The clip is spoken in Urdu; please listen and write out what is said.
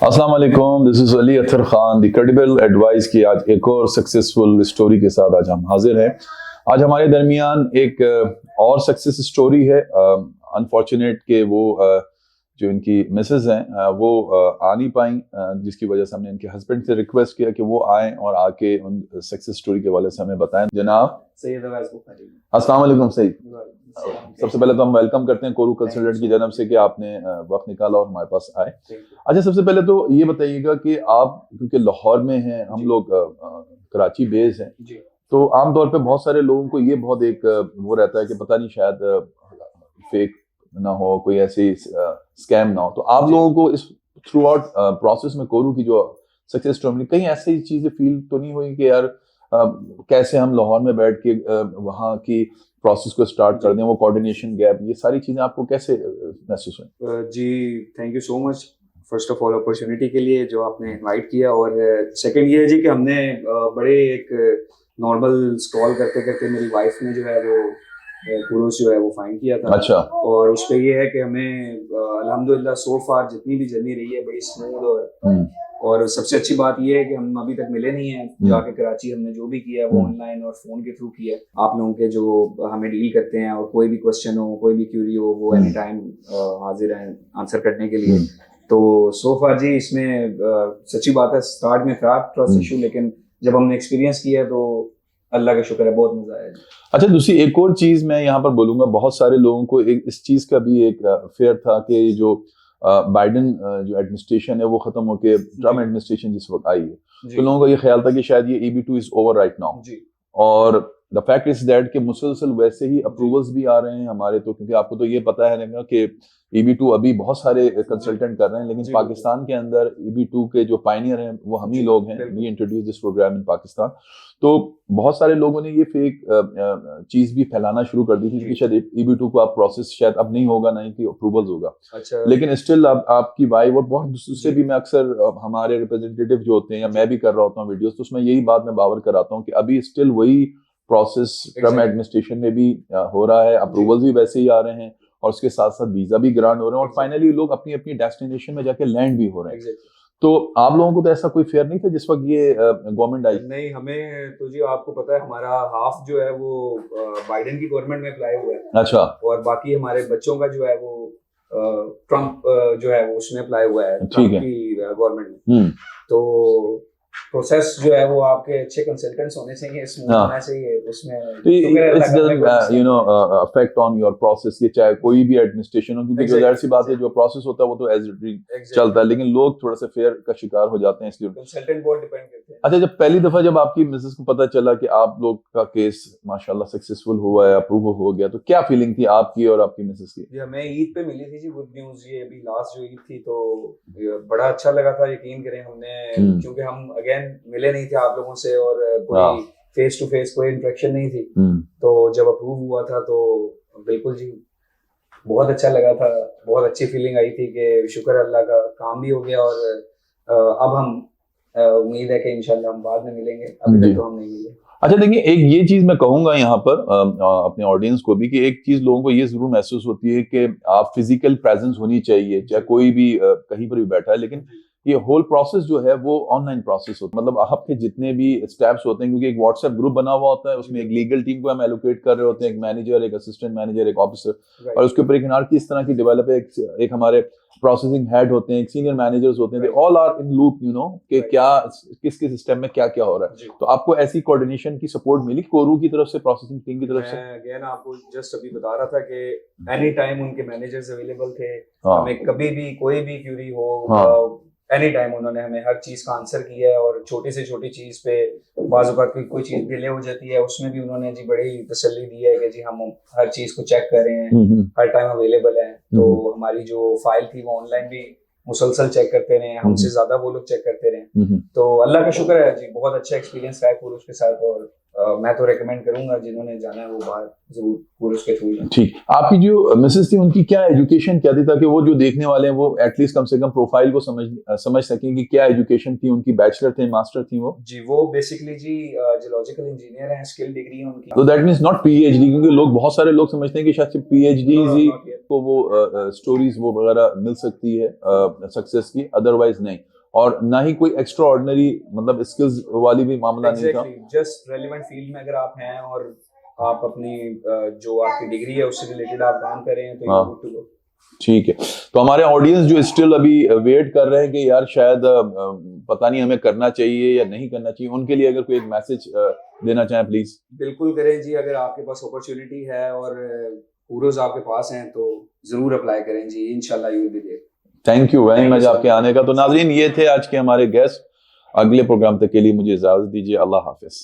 السلام علیکم، دس از علی اطہر خان، دی کریڈیبل ایڈوائز کی آج ایک اور سکسیسفل سٹوری کے ساتھ آج ہم حاضر ہیں۔ آج ہمارے درمیان ایک اور سکسیس سٹوری ہے۔ انفارچونیٹ کہ وہ جو ان کی مسز ہیں وہ آ نہیں پائیں، جس کی وجہ سے ہم نے ان کے ہسبینڈ سے ریکویسٹ کیا کہ وہ آئیں اور آ کے ان سکسیس سٹوری کے حوالے سے ہمیں بتائیں۔ جناب سید السلام علیکم سعید، سب سے پہلے تو ہم ویلکم کرتے ہیں کورو کنسلٹنٹ کی جانب سے کہ آپ نے وقت نکالا اور ہمارے پاس آئے۔ اچھا، سب سے پہلے تو یہ بتائیے گا کہ آپ کیونکہ لاہور میں ہیں، ہم لوگ کراچی بیس ہیں، تو عام طور پہ بہت سارے لوگوں کو یہ بہت ایک وہ رہتا ہے کہ پتہ نہیں شاید فیک نہ ہو، کوئی ایسی اسکیم نہ ہو، تو آپ لوگوں کو اس تھرو آؤٹ پروسیس میں کورو کی جو سکسیس اسٹوری کہیں ایسی چیزیں فیل تو نہیں ہوئی کہ یار کیسے ہم لاہور میں بیٹھ کے وہاں کی پروسیس کو سٹارٹ کر دیں، وہ کوارڈینیشن گیپ، یہ ساری چیزیں آپ کو کیسے محسوس ہوئیں؟ جی thank you so much first of all opportunity کے لیے جو آپ نے انوائٹ کیا، اور سیکنڈ یہ ہے جی کہ ہم نے بڑے ایک نارمل اسکرول کرتے کرتے میری وائف نے جو ہے وہ کوروس جو ہے وہ فائنڈ کیا تھا۔ اچھا، اور اس پہ یہ ہے کہ ہمیں الحمدللہ سو فار جتنی بھی جرنی رہی ہے بڑی اسموتھ، اور سب سے اچھی بات یہ ہے کہ ہم ابھی تک ملے نہیں ہیں۔ جا کے کراچی ہم نے جو بھی کیا ہے وہ آن لائن اور فون کے تھرو کیا ہے۔ آپ لوگوں کے جو ہمیں ڈیل کرتے ہیں، اور کوئی بھی کوشچن ہو، کوئی بھی کیوری ہو، وہ اینی ٹائم حاضر ہیں آنسر کرنے کے لیے۔ تو سو فار جی اس میں سچی بات ہے اسٹارٹ میں تھا ٹرسٹ ایشو، لیکن جب ہم نے ایکسپیرینس کیا تو اللہ کا شکر ہے بہت مزہ آیا۔ اچھا، دوسری ایک اور چیز میں یہاں پر بولوں گا، بہت سارے لوگوں کو اس چیز کا بھی ایک فیئر تھا کہ جو بائیڈن جو ایڈمنسٹریشن ہے وہ ختم ہو کے ٹرمپ ایڈمنسٹریشن جس وقت آئی ہے، تو لوگوں کا یہ خیال تھا کہ شاید یہ EB2 از اوور رائٹ ناؤ، اور دا فیکٹ از دیٹ کہ مسلسل ویسے ہی اپروولز بھی آ رہے ہیں ہمارے، تو کیونکہ آپ کو تو یہ پتا ہے نا کہ EB2 ابھی بہت سارے کنسلٹنٹ کر رہے ہیں، لیکن پاکستان کے اندر EB2 کے جو پائنیئر ہیں وہ ہم ہی لوگ ہیں، وی انٹروڈیوس دس پروگرام ان پاکستان۔ تو بہت سارے لوگوں نے یہ فیک چیز بھی پھیلانا شروع کر دی تھی کہ شاید EB2 کا پروسیس شاید اب نہیں ہوگا، نہ ہی کہ اپروولز ہوگا، لیکن اسٹل آپ کی وائف اور بہت دوسرے بھی، میں اکثر ہمارے ریپرزینٹیٹیو جو ہوتے ہیں یا میں بھی کر رہا ہوتا ہوں ویڈیوز، تو اس میں یہی بات میں باور کراتا ہوں کہ ابھی اسٹل وہی پروسیس ٹرمپ ایڈمنسٹریشن میں بھی ہو رہا ہے، اپروولز بھی ویسے ہی آ رہے ہیں، اور اس کے ساتھ ساتھ ویزا بھی گرانٹ ہو رہے ہیں، اور فائنلی لوگ اپنی اپنی ڈیسٹینیشن میں جا کے لینڈ بھی ہو رہے ہیں۔ تو آپ لوگوں کو تو ایسا کوئی فیئر نہیں تھا جس وقت یہ گورنمنٹ آئی؟ نہیں، ہمیں تو جی آپ کو پتا ہے ہمارا ہاف جو ہے وہ بائیڈن کی گورنمنٹ میں اپلائی ہوا ہے، اچھا، اور باقی ہمارے بچوں کا جو ہے وہ ٹرمپ جو ہے وہ اس میں اپلائی ہوا ہے، ٹھیک ہے، ٹرمپ کی گورنمنٹ میں۔ تو پروسیس جو ہے وہ آپ کے اچھے کنسلٹنٹس ہونے چاہیے، اسموتھ ہونا چاہیے، اس میں افیکٹ آن یور پروسیس، یہ چاہے کوئی بھی ایڈمنسٹریشن ہو، کیونکہ جو ظاہر سی بات ہے جو پروسیس ہوتا ہے وہ تو ایز چلتا ہے، لیکن لوگ تھوڑا سا فیئر کا شکار ہو جاتے ہیں، اس لیے کنسلٹنٹ بہت ڈیپینڈ کرتے ہیں۔ اچھا، جب پہلی دفعہ جب آپ کی مسز کو پتہ چلا کہ آپ لوگ کا کیس ماشاءاللہ سکسیسفل ہوا ہے، اپروو ہو گیا، تو کیا فیلنگ تھی آپ کی اور آپ کی مسز کی؟ جی ہمیں عید پہ ملی تھی جی گڈ نیوز، یہ ابھی لاسٹ جو عید تھی تو بڑا اچھا لگا تھا، یقین کریں ہم نے، کیونکہ ہم اگین ملے نہیں تھے آپ لوگوں سے، اور کوئی فیس ٹو فیس کوئی انٹریکشن نہیں تھی، تو جب اپروو ہوا تھا تو بالکل جی بہت اچھا لگا تھا، بہت اچھی فیلنگ آئی تھی کہ شکر اللہ کا کام بھی ہو گیا، اور اب ہم امید ہے کہ انشاءاللہ ہم بعد میں ملیں گے، ابھی تک تو ہم نہیں ملے۔ اچھا دیکھیے، ایک یہ چیز میں کہوں گا یہاں پر اپنے آڈینس کو بھی، کہ ایک چیز لوگوں کو یہ ضرور محسوس ہوتی ہے کہ آپ فزیکل پریزنس ہونی چاہیے، چاہے کوئی بھی کہیں پر بھی بیٹھا ہے، لیکن یہ ہول پروسیس جو ہے وہ آن لائن پروسیس ہوتا ہے، مطلب آپ کے جتنے بھی اسٹیپس ہوتے ہیں، کیونکہ ایک واٹس ایپ گروپ بنا ہوا ہوتا ہے، اس میں ایک لیگل ٹیم کو ہم ایلوکیٹ کر رہے ہوتے ہیں، ایک مینیجر، ایک اسسٹنٹ مینیجر، ایک آفیسر، اور اس کے اوپر ایک انارکی اس طرح کی ڈیولپ ہے، ایک ہمارے پروسیسنگ ہیڈ ہوتے ہیں، ایک سینئر مینیجرز ہوتے ہیں، they all are in loop, you know, کہ کیا کس کس سسٹم میں کیا کیا ہو رہا ہے۔ تو آپ کو ایسی کوآرڈینیشن کی سپورٹ ملی کورو کی طرف سے، پروسیسنگ ٹیم کی طرف سے؟ میں اگین آپ کو جسٹ ابھی بتا رہا تھا کہ اینی ٹائم ان کے مینیجرز اویلیبل تھے، ہمیں کبھی بھی کوئی بھی کیوری ہو اینی ٹائم انہوں نے ہمیں ہر چیز کا آنسر کیا ہے، اور چھوٹی سے چھوٹی چیز پہ بعض اوقات کوئی چیز ڈیلے ہو جاتی ہے، اس میں بھی انہوں نے جی بڑی تسلی دی ہے کہ جی ہم ہر چیز کو چیک کر رہے ہیں، ہر ٹائم اویلیبل ہیں۔ تو ہماری جو فائل تھی وہ آن لائن بھی مسلسل چیک کرتے رہے، ہم سے زیادہ وہ لوگ چیک کرتے رہے، تو اللہ کا شکر ہے جی بہت اچھا ایکسپیرینس رہا ہے کوروس کے ساتھ، اور میں تو ریکمینڈ کروں گا جنہوں نے جانا ہے وہ باہر ضرور کورس کے تھرو جائیں. ٹھیک. آپ کی جو مسز تھی ان کی کیا ایجوکیشن کیا تھی تاکہ وہ جو دیکھنے والے ہیں وہ ایٹ لیسٹ کم سے کم پروفائل کو سمجھ سکیں کہ کیا ایجوکیشن تھی ان کی؟ بیچلر تھے، ماسٹر تھی وہ؟ جی وہ بیسیکلی جی جیولوجیکل انجینئر ہیں، اسکل ڈگری ہے ان کی. تو that means not P H D, کیونکہ لوگ بہت سارے لوگ سمجھتے ہیں کہ شاید پی ایچ ڈی ہی کو وہ اسٹوریز وہ وغیرہ مل سکتی ہے سکسیس کی، ادروائز نہیں. اور نہ ہی کوئی ایکسٹرا آرڈنری مطلب اسکلز والی بھی معاملہ نہیں تھا. جسٹ ریلیونٹ فیلڈ میں اگر آپ ہیں اور آپ اپنی جو آپ کی ڈگری ہے اس سے ریلیٹڈ آپ کام کر رہے ہیں تو ٹھیک ہے. تو ہمارے آڈینس جو اسٹل ابھی ویٹ کر رہے ہیں کہ یار شاید پتہ نہیں ہمیں کرنا چاہیے یا نہیں کرنا چاہیے، ان کے لیے اگر کوئی ایک میسج دینا چاہیں پلیز. بالکل کریں جی، اگر آپ کے پاس اپرچونٹی ہے اور پورز آپ کے پاس ہیں تو ضرور اپلائی کریں جی، انشاءاللہ you will be there. Thank you very much آپ کے آنے کا. تو ناظرین یہ تھے آج کے ہمارے گیسٹ. اگلے پروگرام تک کے لیے مجھے اجازت دیجیے. اللہ حافظ.